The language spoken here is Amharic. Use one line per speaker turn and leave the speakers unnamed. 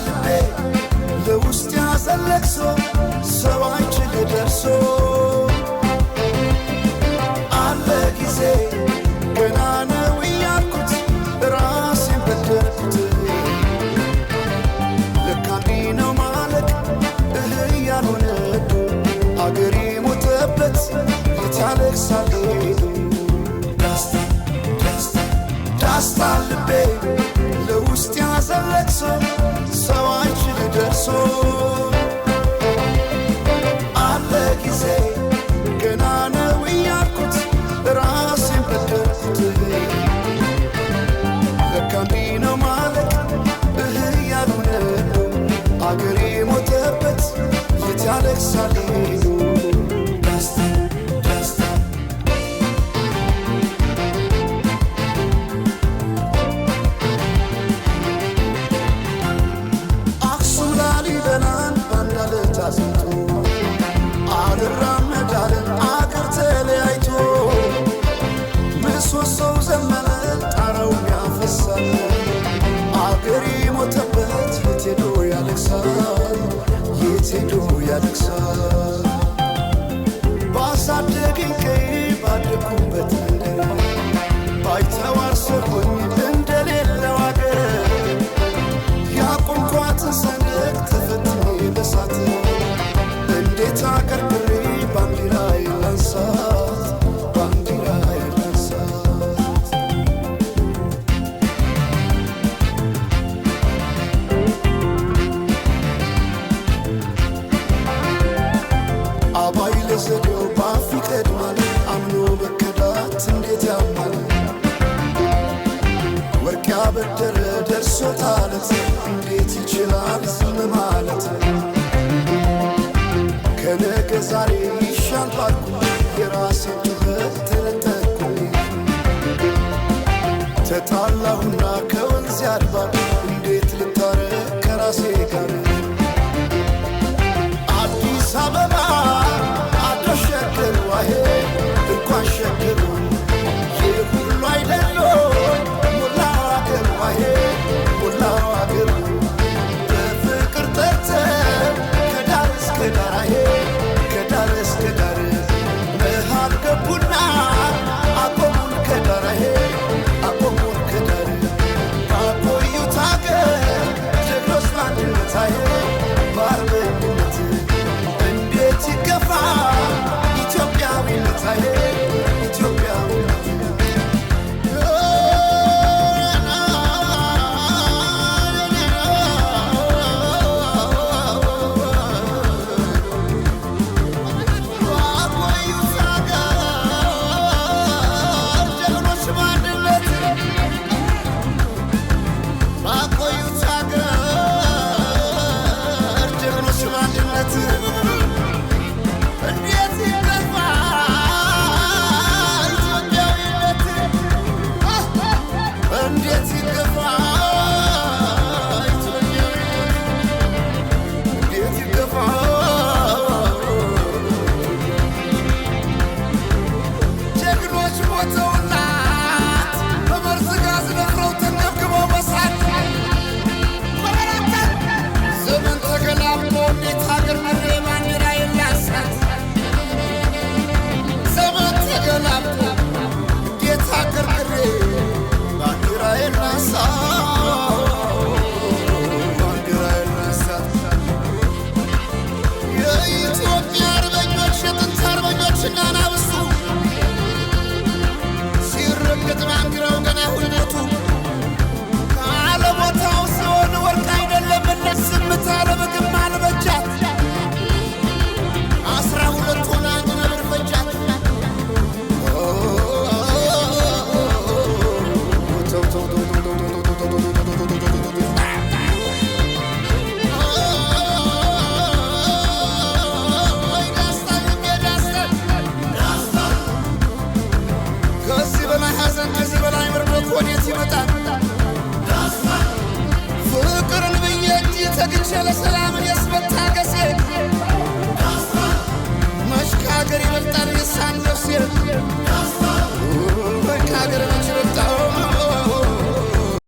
ልቤ ለውስጥ ያዘለቅሶ ሰው አይችል ደርሶ አለ ጊዜ ገና ነው እያልኩት ራሴን በደልኩት ለካ እንዲህ ነው ማለቅ ያልሆነ አገሬ ሞተበት የት ያለቅሳል ዳስታ ልቤ ለውስጥ ያዘለቅሶ ሰው አይችል ደርሶ አለ ጊዜ ገና ነው እያልኩት ራሴን በደልኩት ለካ እንዲህ ነው ማለቅ ያልሆነ አገሬ ሞተበት የት ያለቅሳል አስንቶ አልራመዳለን አገር ተለያይቶ ምሰሶው ዘመነ ጣራው ያፈሳል አገሬ ሞተበት የት ሄዶ ያለቅሳል የት ሄዶ ያለቅሳል ባሳደገኝ ቀይ ባደኩበት መንደር ባይተዋር ሰሆኝ እንደሌለው አገር ያቆምኳትን ሰንደቅ ተፈትኜ በሳት እንዴት አቀርቅሬ ባንዲራዬ ላንሳት ባንዲራዬ ላንሳት አባይ ለዘዴው ባፍ ይቀድማል አምኖ መከዳት እንዴት ያማል ወርቅ ያበደረ ደርሶታለት እንዴት ይችላል ዝም ማለት ከነገ ዛሬ ይሻል ባልኩ የራሴን ጩኸት ተነጠቅኩኝ ተጣላሁና ከወንዝ አድባር እንዴት ልታረቅ ከራሴ ጋር አዲስ አበባ አደሸገር ዋሄ እንኳን ሸገሩ ይህ ሁሉ አይደሎ ሙላው አገር ዋሄ ሙላው አገር በፍቅር ጠርተን ከዳር እስከ ዳር ከዳር እስከ ዳር መሃል ገቡና አቆሙን ከዳር አቆሙን ከዳር አቆዩት አገር ጀግኖች በአንድነት በአርበኝነት እንዴት ይገፋ ኢትዮጵያዊነት ኢትዮጵያዊነት
ወዴት ይመጣል ፍቅርን ብዬ እጅ ተግቼ ለሰላም